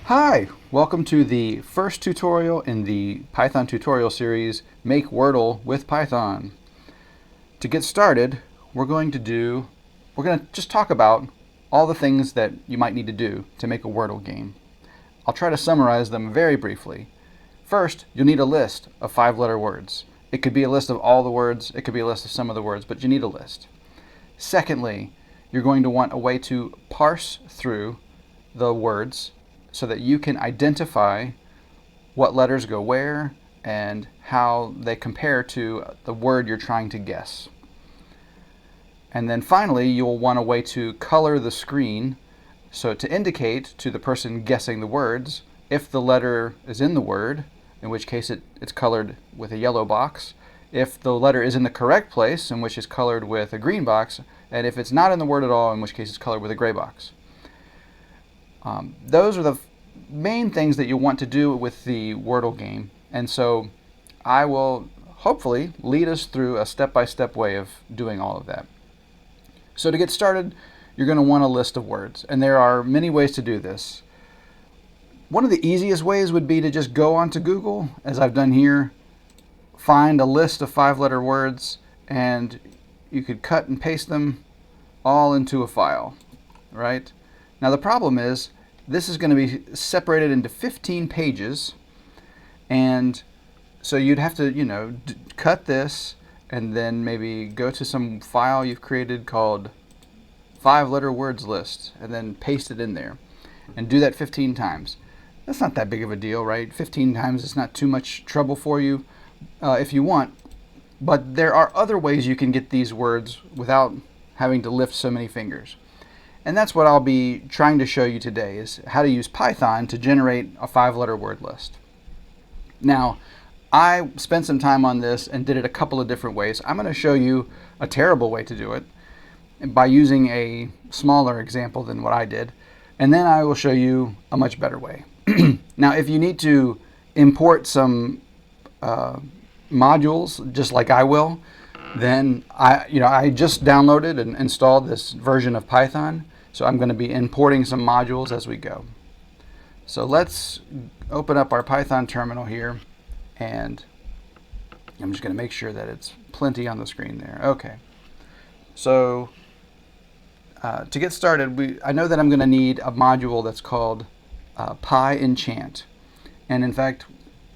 Hi, welcome to the first tutorial in the Python tutorial series, Make Wordle with Python. To get started, we're going to just talk about all the things that you might need to do to make a Wordle game. I'll try to summarize them very briefly. First, you'll need a list of 5-letter words. It could be a list of all the words, it could be a list of some of the words, but you need a list. Secondly, you're going to want a way to parse through the words so that you can identify what letters go where and how they compare to the word you're trying to guess. And then finally, you'll want a way to color the screen so to indicate to the person guessing the words if the letter is in the word, in which case it's colored with a yellow box, if the letter is in the correct place, in which it's colored with a green box, and if it's not in the word at all, in which case it's colored with a gray box. Those are the main things that you'll want to do with the Wordle game, and so I will hopefully lead us through a step-by-step way of doing all of that. So to get started, you're going to want a list of words, and there are many ways to do this. One of the easiest ways would be to just go onto Google, as I've done here, find a list of 5-letter words, and you could cut and paste them all into a file, right? Now the problem is, this is going to be separated into 15 pages, and so you'd have to, cut this and then maybe go to some file you've created called 5-letter words list and then paste it in there and do that 15 times. That's not that big of a deal, right? 15 times is not too much trouble for you if you want, but there are other ways you can get these words without having to lift so many fingers. And that's what I'll be trying to show you today, is how to use Python to generate a 5-letter word list. Now, I spent some time on this and did it a couple of different ways. I'm going to show you a terrible way to do it by using a smaller example than what I did, and then I will show you a much better way. Now, if you need to import some modules, just like I will, then I just downloaded and installed this version of Python, so I'm going to be importing some modules as we go. So let's open up our Python terminal here, and I'm just going to make sure that it's plenty on the screen there. Okay. So to get started, I know that I'm going to need a module that's called PyEnchant, and in fact,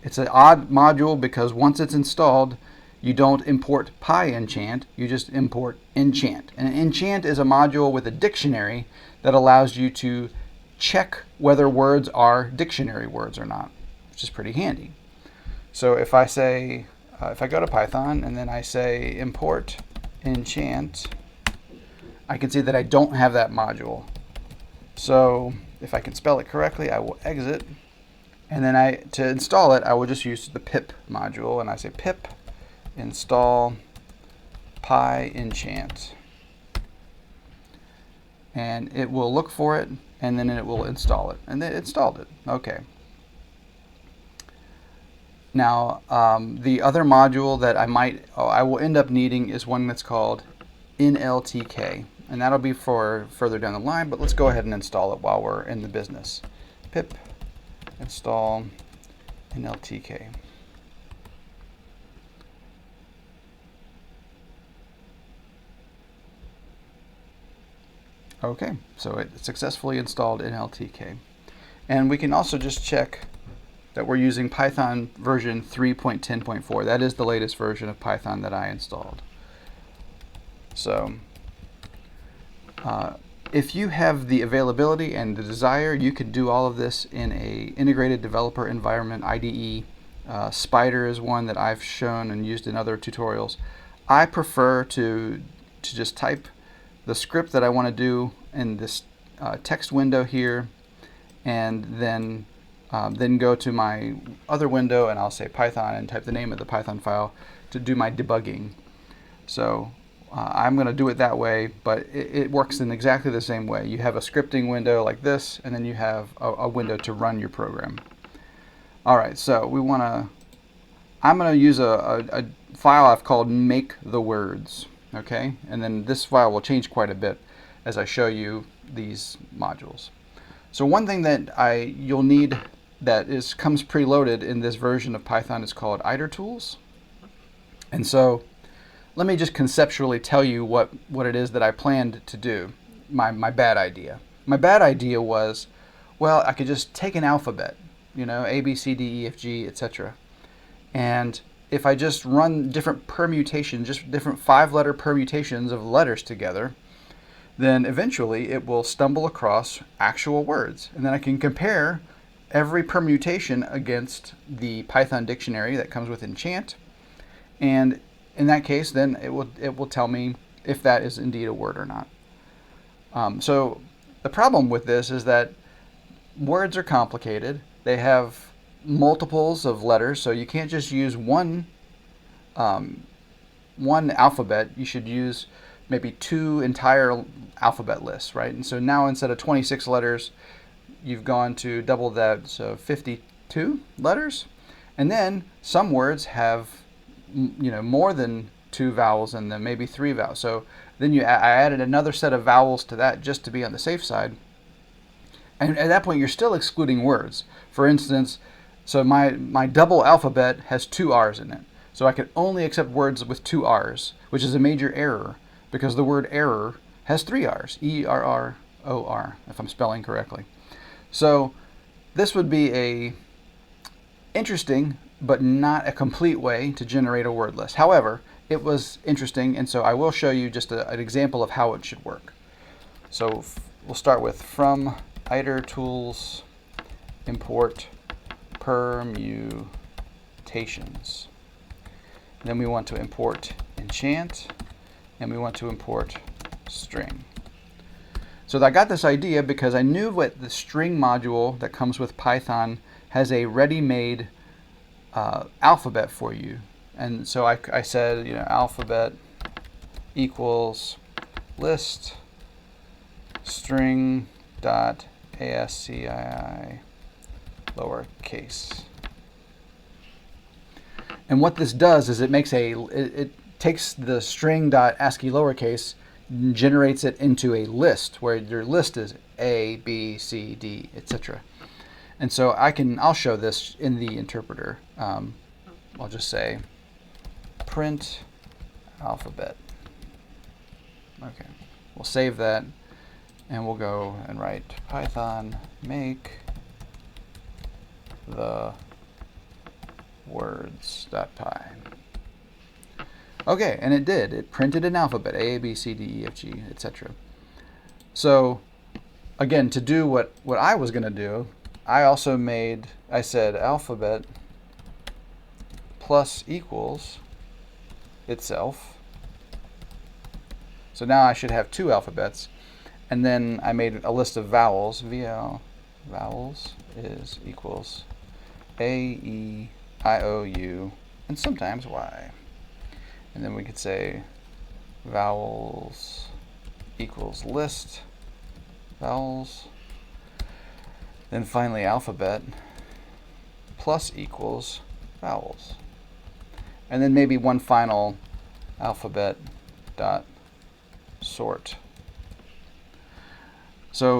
it's an odd module because once it's installed, you don't import PyEnchant, you just import enchant. And enchant is a module with a dictionary that allows you to check whether words are dictionary words or not, which is pretty handy. So if I say, if I go to Python and then I say import enchant, I can see that I don't have that module. So if I can spell it correctly, I will exit. And then to install it, I will just use the pip module, and I say pip install PyEnchant, and it will look for it, and then it will install it, and it installed it. Okay. Now the other module that I will end up needing is one that's called NLTK, and that'll be for further down the line, but let's go ahead and install it while we're in the business. Pip install NLTK. Okay, so it successfully installed NLTK. And we can also just check that we're using Python version 3.10.4. That is the latest version of Python that I installed. So if you have the availability and the desire, you can do all of this in a integrated developer environment, IDE. Spider is one that I've shown and used in other tutorials. I prefer to just type the script that I want to do in this text window here, and then go to my other window and I'll say Python and type the name of the Python file to do my debugging. So I'm going to do it that way, but it works in exactly the same way. You have a scripting window like this, and then you have a window to run your program. All right, so we want to I'm going to use a file I've called make the words. Okay, and then this file will change quite a bit as I show you these modules. So one thing that you'll need that comes preloaded in this version of Python is called itertools. And so let me just conceptually tell you what it is that I planned to do, my bad idea. My bad idea was, well, I could just take an alphabet, you know, A, B, C, D, E, F, G, etc. And if I just run different permutations, just different 5-letter permutations of letters together, then eventually it will stumble across actual words. And then I can compare every permutation against the Python dictionary that comes with enchant. And in that case, then it will tell me if that is indeed a word or not. So the problem with this is that words are complicated. They have multiples of letters, so you can't just use one alphabet. You should use maybe 2 entire alphabet lists, right? And so now instead of 26 letters, you've gone to double that, so 52 letters. And then some words have, you know, more than 2 vowels in them, maybe 3 vowels. So then I added another set of vowels to that just to be on the safe side. And at that point, you're still excluding words. For instance, so my double alphabet has 2 R's in it. So I can only accept words with 2 R's, which is a major error because the word error has 3 R's, E-R-R-O-R, if I'm spelling correctly. So this would be a interesting but not a complete way to generate a word list. However, it was interesting, and so I will show you just an example of how it should work. So we'll start with from itertools import permutations. Then we want to import enchant, and we want to import string. So I got this idea because I knew what the string module that comes with Python has a ready-made alphabet for you. And so I said, you know, alphabet equals list string dot ASCII lowercase. And what this does is it takes the string dot ASCII lowercase, generates it into a list where your list is A, B, C, D, etc. And so I'll show this in the interpreter. I'll just say print alphabet. Okay, we'll save that, and we'll go and write Python make the words.py. Okay, and it did. It printed an alphabet, A, B, C, D, E, F, G, etc. So again, to do what I was going to do, I said alphabet plus equals itself. So now I should have 2 alphabets. And then I made a list of vowels. VL vowels is equals A, E, I, O, U, and sometimes Y. And then we could say vowels equals list vowels. Then finally alphabet plus equals vowels. And then maybe one final alphabet dot sort. So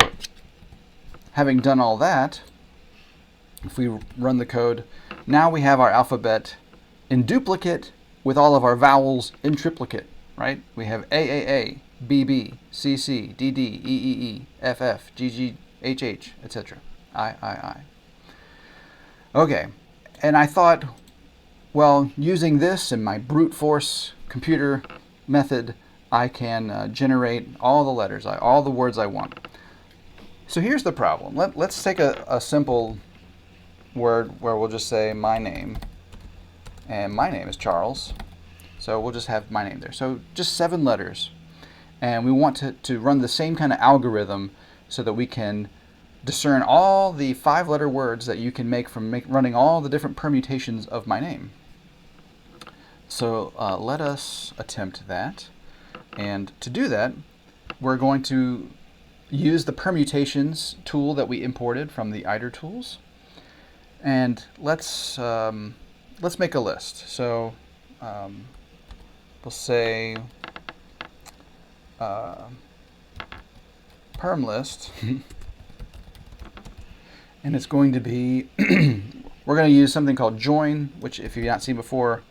having done all that, if we run the code, now we have our alphabet in duplicate with all of our vowels in triplicate, right? We have AAA, BB, CC, DD, EEE, FF, GG, HH, etc. I. Okay, and I thought, well, using this in my brute force computer method, I can generate all the letters, all the words I want. So here's the problem. Let's take a simple word where we'll just say my name, and my name is Charles, so we'll just have my name there. So just 7 letters, and we want to run the same kind of algorithm so that we can discern all the 5-letter words that you can make from running all the different permutations of my name. So let us attempt that, and to do that, we're going to use the permutations tool that we imported from the itertools. And let's let's make a list. So we'll say perm list, and it's going to be we're going to use something called join, which if you've not seen before.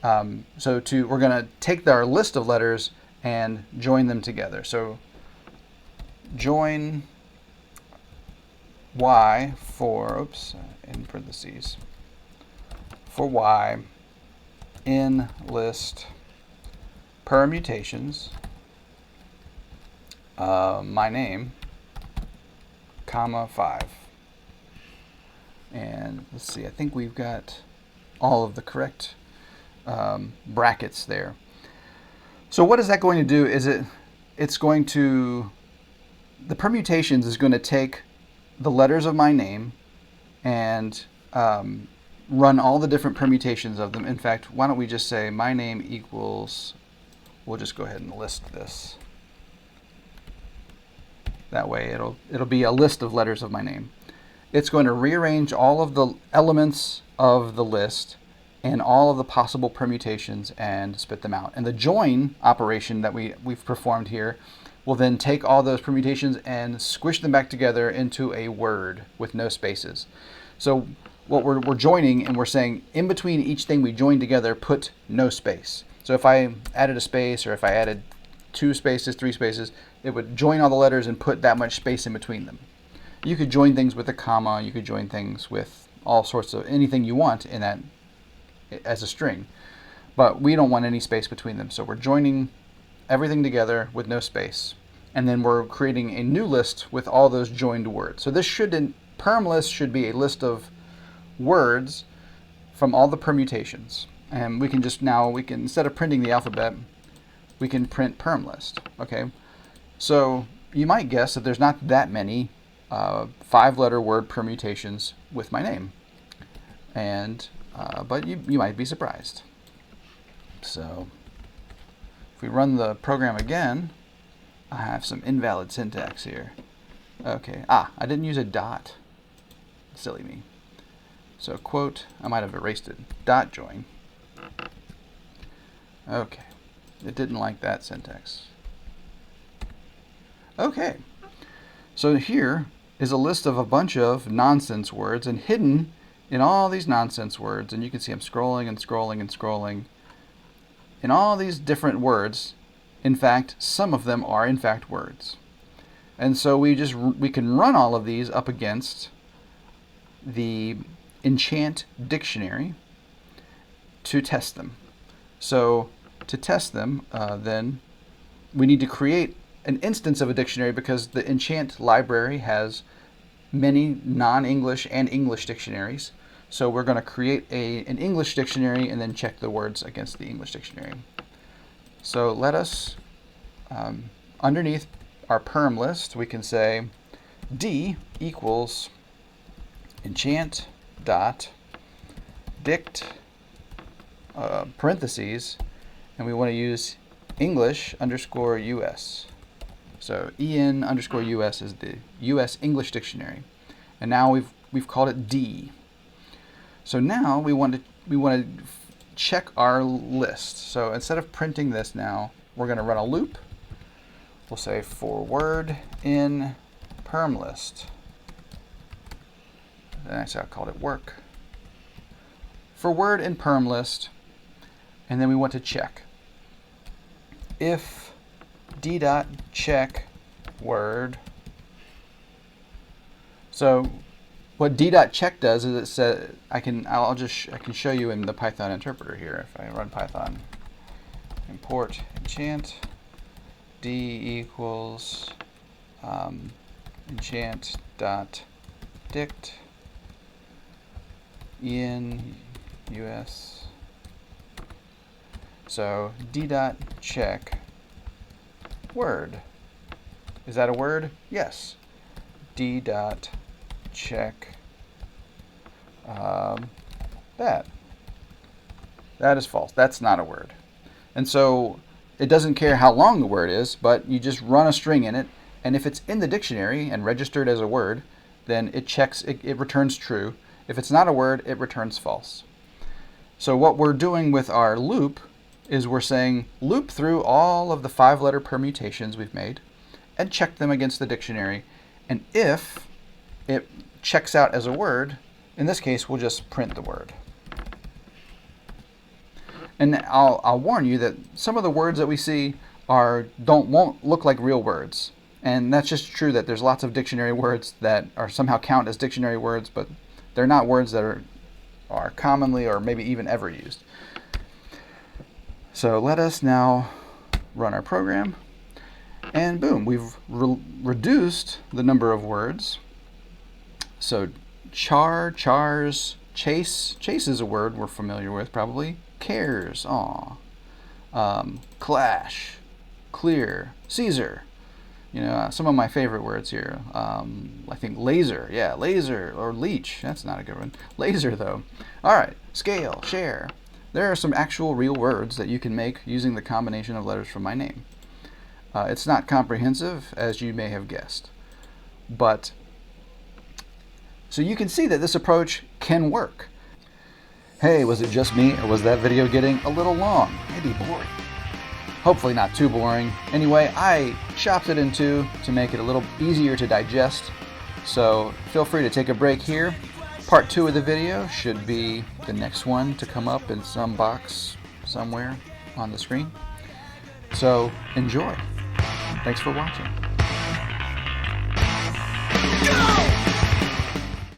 We're going to take our list of letters and join them together. So join y for, in parentheses, for y in list permutations, my name, comma 5. And let's see, I think we've got all of the correct brackets there. So what is that going to do is it's going to, the permutations is going to take the letters of my name and run all the different permutations of them. In fact, why don't we just say my name equals, we'll just go ahead and list this. That way it'll be a list of letters of my name. It's going to rearrange all of the elements of the list and all of the possible permutations and spit them out. And the join operation that we've performed here will then take all those permutations and squish them back together into a word with no spaces. So what we're joining, and we're saying in between each thing we join together, put no space. So if I added a space, or if I added 2 spaces, 3 spaces, it would join all the letters and put that much space in between them. You could join things with a comma, you could join things with all sorts of anything you want in that as a string, but we don't want any space between them. So we're joining everything together with no space, and then we're creating a new list with all those joined words. So this perm list should be a list of words from all the permutations, and we can instead of printing the alphabet, we can print perm list. Okay, so you might guess that there's not that many 5-letter word permutations with my name, and but you might be surprised. So if we run the program again, I have some invalid syntax here. Okay, I didn't use a dot. Silly me. So quote, I might have erased it. Dot join. Okay, it didn't like that syntax. Okay, so here is a list of a bunch of nonsense words, and hidden in all these nonsense words, and you can see I'm scrolling and scrolling and scrolling, in all these different words, in fact, some of them are in fact words. And so we can run all of these up against the Enchant dictionary to test them. So to test them, then we need to create an instance of a dictionary, because the Enchant library has many non-English and English dictionaries. So we're going to create an English dictionary and then check the words against the English dictionary. So let us, underneath our perm list, we can say D equals enchant dot dict parentheses, and we want to use English underscore US. So EN underscore US is the US English dictionary, and now we've called it D. So now we want to check our list. So instead of printing this now, we're going to run a loop. We'll say for word in perm list. And I called it work. For word in perm list, and then we want to check. If d dot check word. So what d dot check does is it says I can show you in the Python interpreter here. If I run Python import enchant d equals enchant dot dict in US. So d dot check word. Is that a word? Yes. D dot check that. That is false. That's not a word. And so it doesn't care how long the word is, but you just run a string in it, and if it's in the dictionary and registered as a word, then it checks, it returns true. If it's not a word, it returns false. So what we're doing with our loop is we're saying loop through all of the 5-letter permutations we've made and check them against the dictionary. And if it checks out as a word, in this case, we'll just print the word. And I'll warn you that some of the words that we see won't look like real words. And that's just true that there's lots of dictionary words that are somehow count as dictionary words, but they're not words that are commonly or maybe even ever used. So let us now run our program. And boom, we've reduced the number of words. So chars, chase is a word we're familiar with probably. Cares, clash, clear, Caesar. You know, some of my favorite words here. I think laser, laser, or leech. That's not a good one. Laser, though. All right, scale, share. There are some actual real words that you can make using the combination of letters from my name. It's not comprehensive, as you may have guessed. But, so you can see that this approach can work. Hey, was it just me, or was that video getting a little long? Maybe boring. Hopefully not too boring. Anyway, I chopped it in two to make it a little easier to digest. So feel free to take a break here. Part 2 of the video should be the next one to come up in some box somewhere on the screen. So enjoy. Thanks for watching.